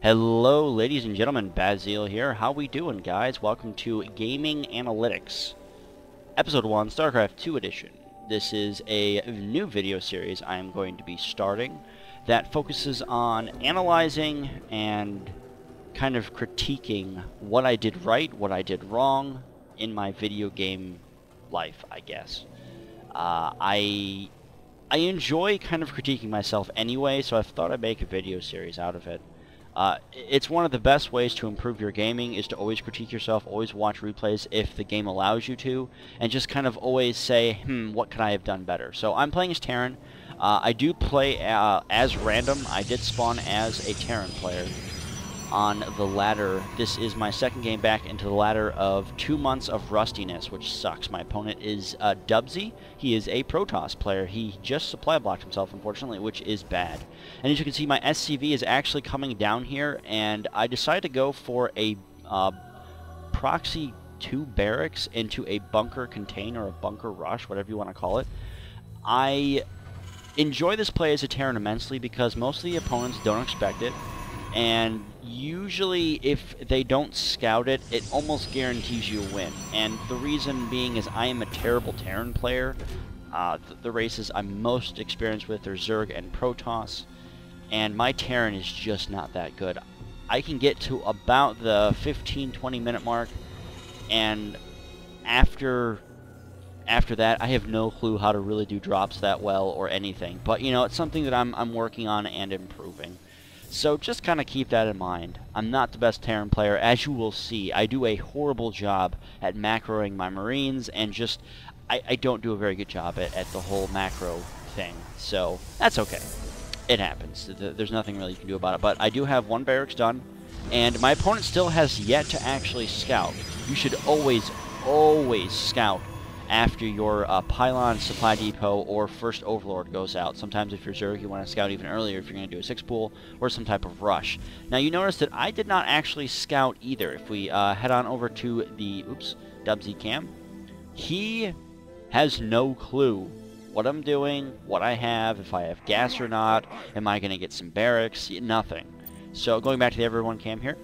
Hello, ladies and gentlemen, Basil here. How we doing, guys? Welcome to Gaming Analytics, Episode 1, Starcraft 2 Edition. This is a new video series I am going to be starting that focuses on analyzing and kind of critiquing what I did right, what I did wrong in my video game life, I guess. I enjoy kind of critiquing myself anyway, so I thought I'd make a video series out of it. It's one of the best ways to improve your gaming is to always critique yourself, always watch replays if the game allows you to, and just kind of always say, what could I have done better? So I'm playing as Terran. I do play as random. I did spawn as a Terran player on the ladder. This is my second game back into the ladder of 2 months of rustiness, which sucks. My opponent is Dubsy. He is a Protoss player. He just supply blocked himself, unfortunately, which is bad. And as you can see, my SCV is actually coming down here, and I decided to go for a proxy 2 barracks into a bunker contain, or a bunker rush, whatever you want to call it. I enjoy this play as a Terran immensely because most of the opponents don't expect it. And usually, if they don't scout it, it almost guarantees you a win. And the reason being is I am a terrible Terran player. The races I'm most experienced with are Zerg and Protoss, and my Terran is just not that good. I can get to about the 15-20 minute mark, and after that, I have no clue how to really do drops that well or anything. But, you know, it's something that I'm working on and improving. So just kind of keep that in mind. I'm not the best Terran player, as you will see. I do a horrible job at macroing my Marines, and just, I don't do a very good job at the whole macro thing. So that's okay. It happens. There's nothing really you can do about it. But I do have 1 barracks done, and my opponent still has yet to actually scout. You should always, always scout after your pylon, supply depot, or first overlord goes out. Sometimes if you're Zerg, you want to scout even earlier if you're going to do a 6-pool or some type of rush. Now you notice that I did not actually scout either. If we head on over to the, Dubsy cam, he has no clue what I'm doing, what I have, if I have gas or not, am I going to get some barracks, nothing. So going back to the everyone cam here,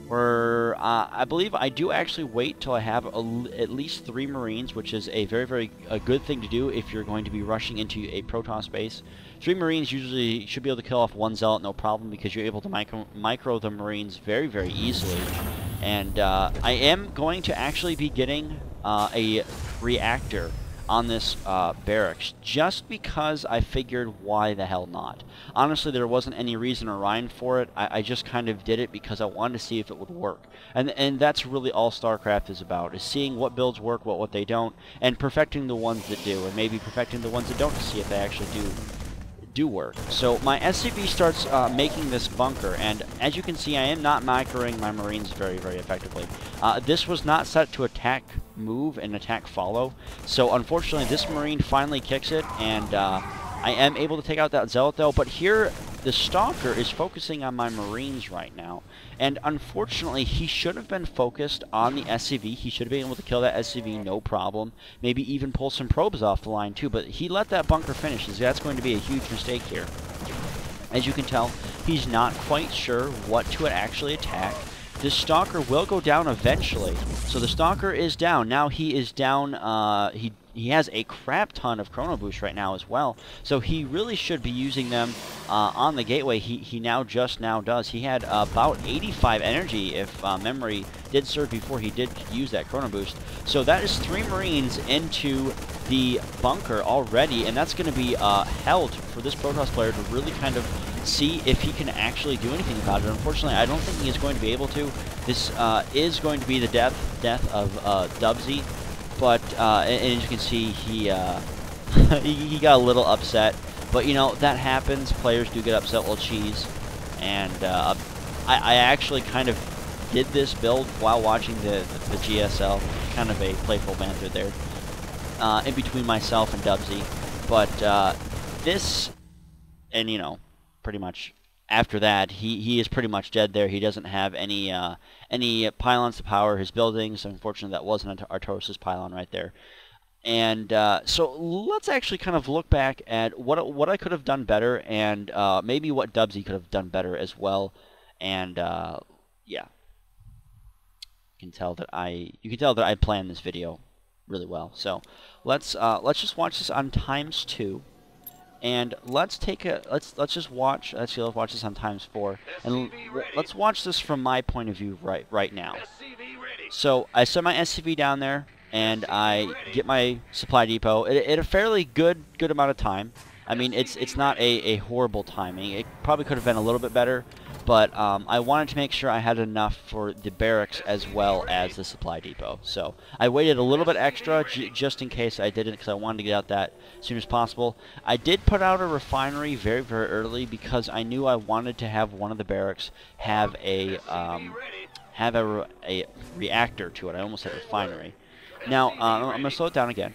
where I believe I do actually wait till I have at least 3 Marines, which is a very good thing to do if you're going to be rushing into a Protoss base. 3 Marines usually should be able to kill off 1 Zealot, no problem, because you're able to micro the Marines very easily. And I am going to actually be getting a reactor on this barracks, just because I figured why the hell not. Honestly, there wasn't any reason or rhyme for it. I just kind of did it because I wanted to see if it would work. And that's really all StarCraft is about, is seeing what builds work, what they don't, and perfecting the ones that do, and maybe perfecting the ones that don't to see if they actually do work. So my SCV starts making this bunker, and as you can see, I am not microing my Marines very effectively. This was not set to attack move and attack follow, so unfortunately this Marine finally kicks it, and I am able to take out that Zealot though. But here the Stalker is focusing on my Marines right now, and unfortunately he should have been focused on the SCV. He should have been able to kill that SCV no problem, maybe even pull some probes off the line too, but he let that bunker finish. That's going to be a huge mistake here. As you can tell, he's not quite sure what to actually attack. This Stalker will go down eventually. So the Stalker is down. Now he is down, he has a crap ton of Chrono Boost right now as well. So he really should be using them on the gateway. He just now does. He had about 85 energy, if memory did serve, before he did use that Chrono Boost. So that is 3 Marines into the bunker already, and that's going to be held for this Protoss player to really kind of see if he can actually do anything about it. Unfortunately, I don't think he is going to be able to. This is going to be the death of Dubsy, but and as you can see, he he got a little upset. But you know, that happens. Players do get upset while cheese, and I actually kind of did this build while watching the GSL, kind of a playful banter there in between myself and Dubsy. But this, and you know, pretty much after that, he is pretty much dead there. He doesn't have any pylons to power his buildings. Unfortunately, that wasn't Artosis pylon right there. And so let's actually kind of look back at what I could have done better, and maybe what Dubsy could have done better as well. And yeah, you can tell that I planned this video really well. So let's just watch this on ×2. And let's just watch. Actually, let's watch this on ×4, and let's watch this from my point of view right now. So I set my SCV down there, and I get my supply depot at a fairly good amount of time. I mean, it's not a horrible timing. It probably could have been a little bit better, but I wanted to make sure I had enough for the barracks as well as the supply depot. So I waited a little bit extra just in case I didn't, because I wanted to get out that as soon as possible. I did put out a refinery very early because I knew I wanted to have one of the barracks have a reactor to it. I almost said refinery. Now I'm going to slow it down again.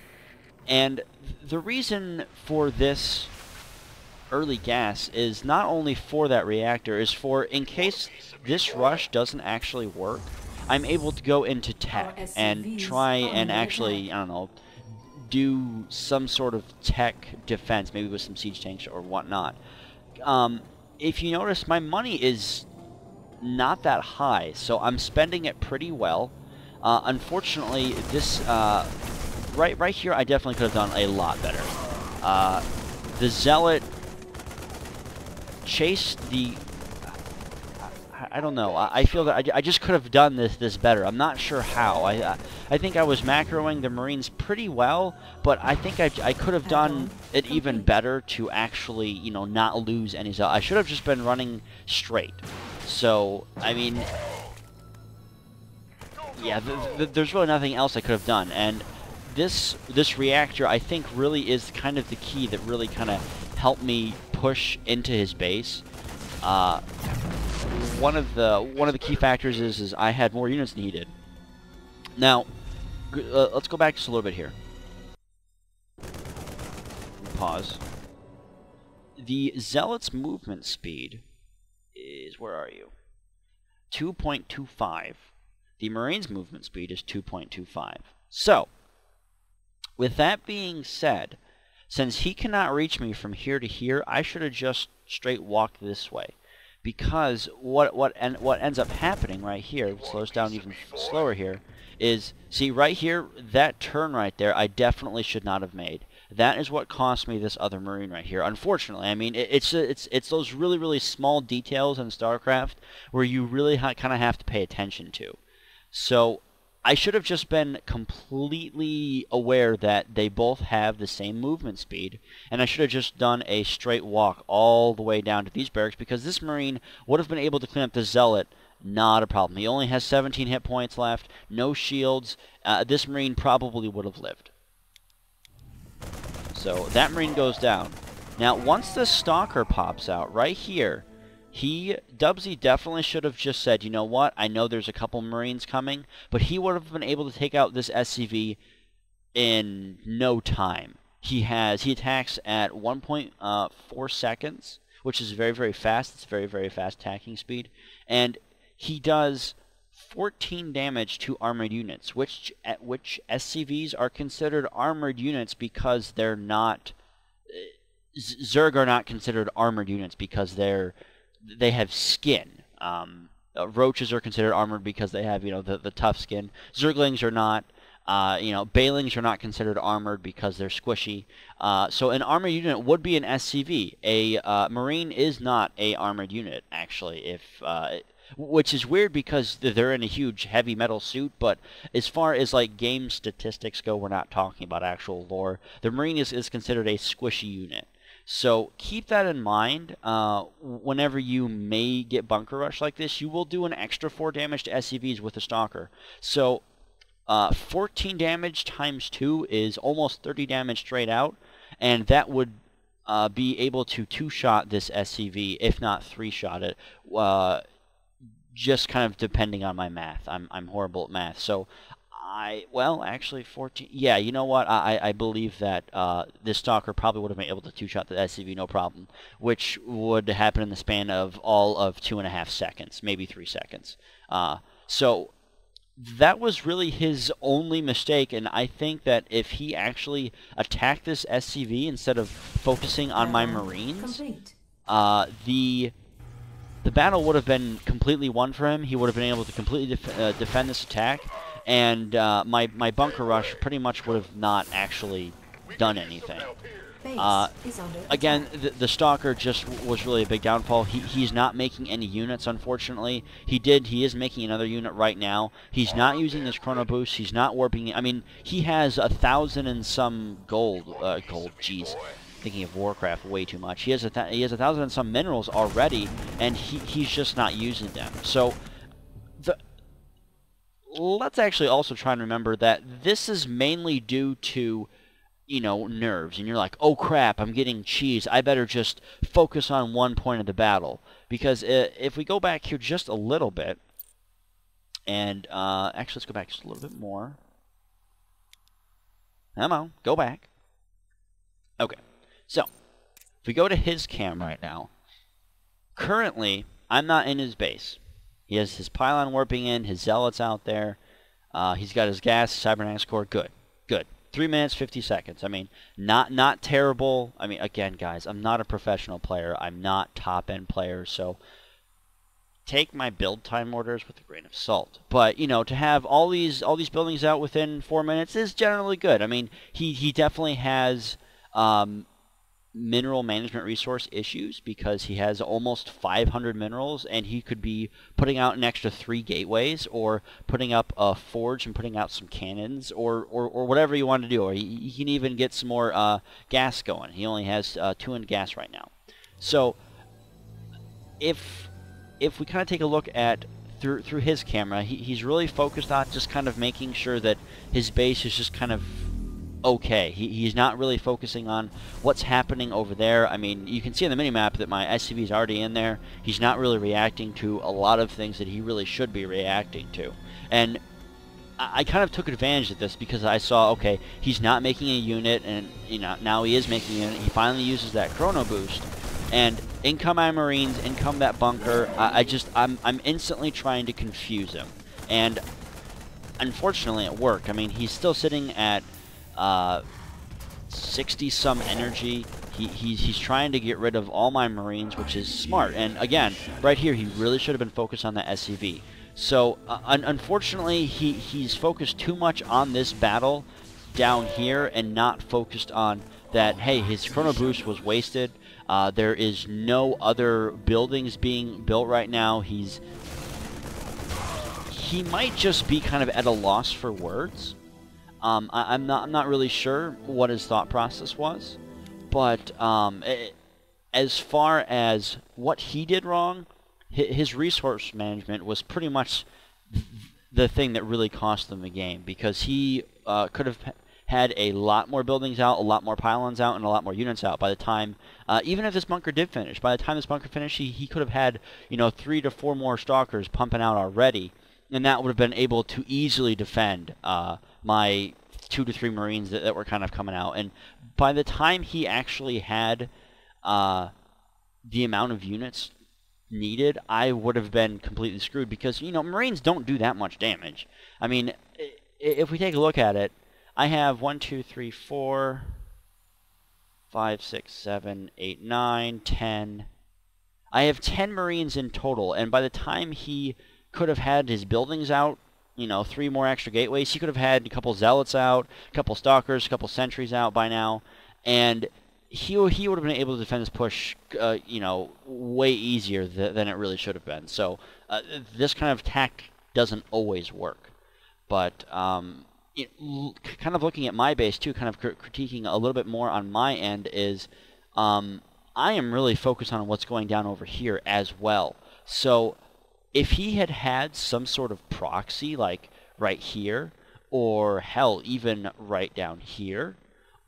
And the reason for this early gas is not only for that reactor, is for in case this rush doesn't actually work, I'm able to go into tech and try and actually, I don't know, do some sort of tech defense, maybe with some siege tanks or whatnot. If you notice, my money is not that high, so I'm spending it pretty well. Unfortunately, this right here, I definitely could have done a lot better. The Zealot chased the... I don't know. I feel that I just could have done this better. I'm not sure how. I think I was macroing the Marines pretty well, but I think I could have done it even better to actually, you know, not lose any Zealot. I should have just been running straight. So, I mean... yeah, there's really nothing else I could have done, and this reactor, I think, really is kind of the key that really kind of helped me push into his base. One of the key factors is I had more units than he did. Now, let's go back just a little bit here. Pause. The Zealot's movement speed is, where are you? 2.25. The Marine's movement speed is 2.25. So, with that being said, since he cannot reach me from here to here, I should have just straight walked this way. Because what ends up happening right here, it slows down even slower here, is, see right here, that turn right there, I definitely should not have made. That is what cost me this other Marine right here. Unfortunately, I mean, it's those really small details in Starcraft where you really kind of have to pay attention to. So I should have just been completely aware that they both have the same movement speed, and I should have just done a straight walk all the way down to these barracks, because this Marine would have been able to clean up the Zealot, not a problem. He only has 17 hit points left, no shields. This Marine probably would have lived. So that Marine goes down. Now, once the Stalker pops out right here, Dubsy definitely should have just said, you know what, I know there's a couple Marines coming, but he would have been able to take out this SCV in no time. He attacks at 1.4 seconds, which is very fast. It's very fast attacking speed, and he does 14 damage to armored units, which SCVs are considered armored units because they're not... Zerg are not considered armored units because they have skin. Roaches are considered armored because they have, you know, the tough skin. Zerglings are not. You know, Bailings are not considered armored because they're squishy. So an armored unit would be an SCV. A Marine is not a armored unit, actually, which is weird because they're in a huge heavy metal suit, but as far as like game statistics go, we're not talking about actual lore. The Marine is considered a squishy unit. So keep that in mind. Whenever you may get bunker rush like this, you will do an extra 4 damage to SCVs with a Stalker. So 14 damage times 2 is almost 30 damage straight out, and that would be able to 2-shot this SCV, if not 3-shot it, just kind of depending on my math. I'm horrible at math, so well, actually 14, yeah, you know what, I believe that this Stalker probably would have been able to 2-shot the SCV no problem, which would happen in the span of all of 2.5 seconds, maybe 3 seconds. So that was really his only mistake, and I think that if he actually attacked this SCV instead of focusing on my Marines, the battle would have been completely won for him. He would have been able to completely defend this attack, and my bunker rush pretty much would have not actually done anything. Again, the Stalker just was really a big downfall. He's not making any units, unfortunately. He is making another unit right now. He's not using his Chrono Boost. He's not warping. I mean, he has 1,000 and some gold. Jeez. Thinking of Warcraft way too much. He has 1,000 and some minerals already, and he's just not using them. So, let's actually also try and remember that this is mainly due to, you know, nerves, and you're like, oh crap, I'm getting cheese, I better just focus on one point of the battle. Because if we go back here just a little bit, and actually let's go back just a little bit more. Come on, go back. Okay, so if we go to his cam right now, currently I'm not in his base. He has his pylon warping in, his zealots out there, he's got his gas, cybernetics core, good. 3 minutes, 50 seconds. I mean, not terrible. I mean, again, guys, I'm not a professional player. I'm not top-end player, so take my build time orders with a grain of salt. But, you know, to have all these buildings out within 4 minutes is generally good. I mean, he definitely has mineral management resource issues because he has almost 500 minerals, and he could be putting out an extra 3 gateways, or putting up a forge and putting out some cannons, or whatever you want to do. Or he can even get some more gas going. He only has 2 in gas right now. So if we kind of take a look at through his camera, he's really focused on just kind of making sure that his base is just kind of okay. He's not really focusing on what's happening over there. I mean, you can see on the minimap that my SCV is already in there. He's not really reacting to a lot of things that he really should be reacting to. And I kind of took advantage of this because I saw, okay, he's not making a unit, and you know, now he is making a unit. He finally uses that Chrono Boost, and in come my Marines, in come that bunker. I'm instantly trying to confuse him, and unfortunately it worked. I mean, he's still sitting at 60-some energy. He's trying to get rid of all my Marines, which is smart. And again, right here, he really should have been focused on the SCV. So, unfortunately, he's focused too much on this battle down here and not focused on that, hey, his Chrono Boost was wasted. There is no other buildings being built right now. He might just be kind of at a loss for words. I'm not really sure what his thought process was, but as far as what he did wrong, his resource management was pretty much the thing that really cost them the game, because he could have had a lot more buildings out, a lot more pylons out, and a lot more units out by the time, even if this bunker did finish. By the time this bunker finished, he could have had, you know, 3 to 4 more stalkers pumping out already, and that would have been able to easily defend my 2 to 3 Marines that were kind of coming out. And by the time he actually had the amount of units needed, I would have been completely screwed, because, you know, Marines don't do that much damage. I mean, if we take a look at it, I have 1, 2, 3, 4, 5, 6, 7, 8, 9, 10. I have 10 Marines in total, and by the time he could have had his buildings out, you know, 3 more extra gateways, he could have had a couple zealots out, a couple stalkers, a couple sentries out by now, and he would have been able to defend his push, you know, way easier than it really should have been. So this kind of tact doesn't always work. But kind of looking at my base too, kind of critiquing a little bit more on my end, is I am really focused on what's going down over here as well. So if he had had some sort of proxy, like right here, or hell, even right down here,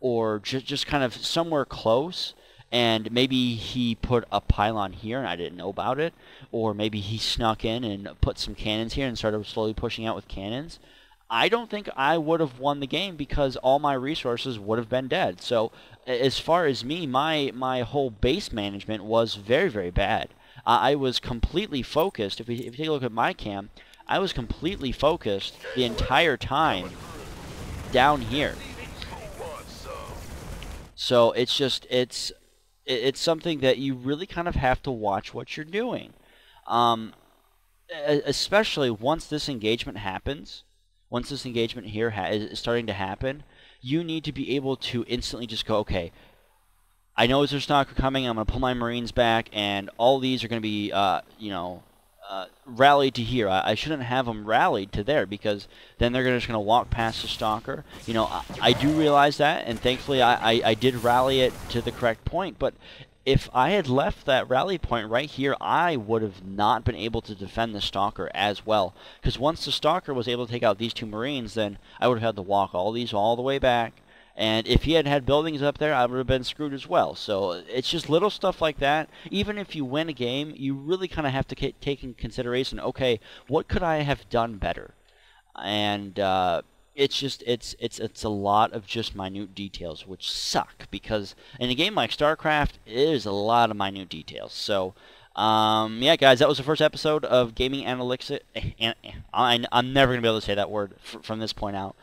or just kind of somewhere close, and maybe he put a pylon here and I didn't know about it, or maybe he snuck in and put some cannons here and started slowly pushing out with cannons, I don't think I would have won the game, because all my resources would have been dead. So as far as me, my whole base management was very, very bad. I was completely focused. If you take a look at my cam, I was completely focused the entire time down here. So it's just, it's something that you really kind of have to watch what you're doing. Especially once this engagement happens, once this engagement here is starting to happen, you need to be able to instantly just go, okay, I know there's stalker coming, I'm going to pull my Marines back, and all these are going to be, rallied to here. I shouldn't have them rallied to there, because then they're just going to walk past the stalker. You know, I do realize that, and thankfully I did rally it to the correct point, but if I had left that rally point right here, I would have not been able to defend the stalker as well. Because once the stalker was able to take out these 2 Marines, then I would have had to walk all these all the way back. And if he had buildings up there, I would have been screwed as well. So it's just little stuff like that. Even if you win a game, you really kind of have to take in consideration, okay, what could I have done better? And it's just it's a lot of just minute details, which suck, because in a game like Starcraft, it is a lot of minute details. So yeah, guys, that was the first episode of Gaming Analytics. I'm never gonna be able to say that word from this point out.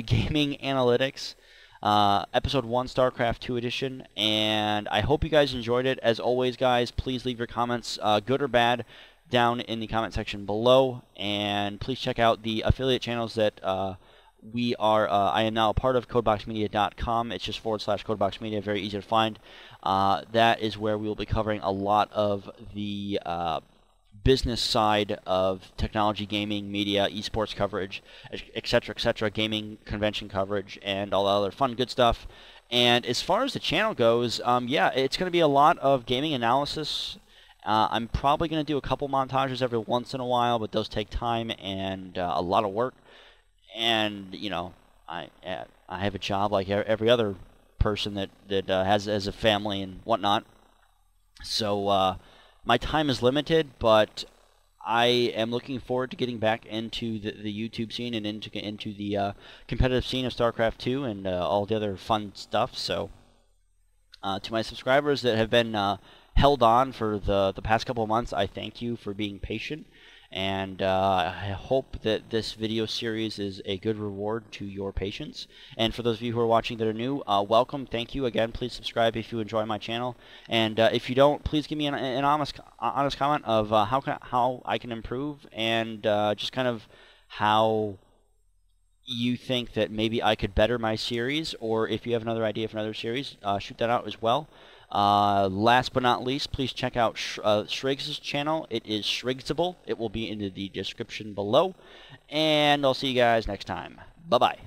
Gaming Analytics, episode 1, Starcraft 2 edition, and I hope you guys enjoyed it. As always, guys, please leave your comments, good or bad, down in the comment section below, and please check out the affiliate channels that I am now a part of, codeboxmedia.com. It's just / codeboxmedia, very easy to find. That is where we will be covering a lot of the business side of technology, gaming, media, esports coverage, etc., gaming convention coverage, and all the other fun, good stuff. And as far as the channel goes, yeah, it's going to be a lot of gaming analysis. I'm probably going to do a couple montages every once in a while, but those take time and a lot of work. And you know, I have a job like every other person that has a family and whatnot. So my time is limited, but I am looking forward to getting back into the YouTube scene and into the competitive scene of StarCraft 2 and all the other fun stuff. So to my subscribers that have been held on for the past couple of months, I thank you for being patient. And I hope that this video series is a good reward to your patience. And for those of you who are watching that are new, welcome. Thank you again. Please subscribe if you enjoy my channel. And if you don't, please give me an honest comment of how I can improve, and just kind of how you think that maybe I could better my series, or if you have another idea for another series, shoot that out as well. Last but not least, please check out Shriggs' channel. It is Shrigsable. It will be in the description below. And I'll see you guys next time. Bye-bye.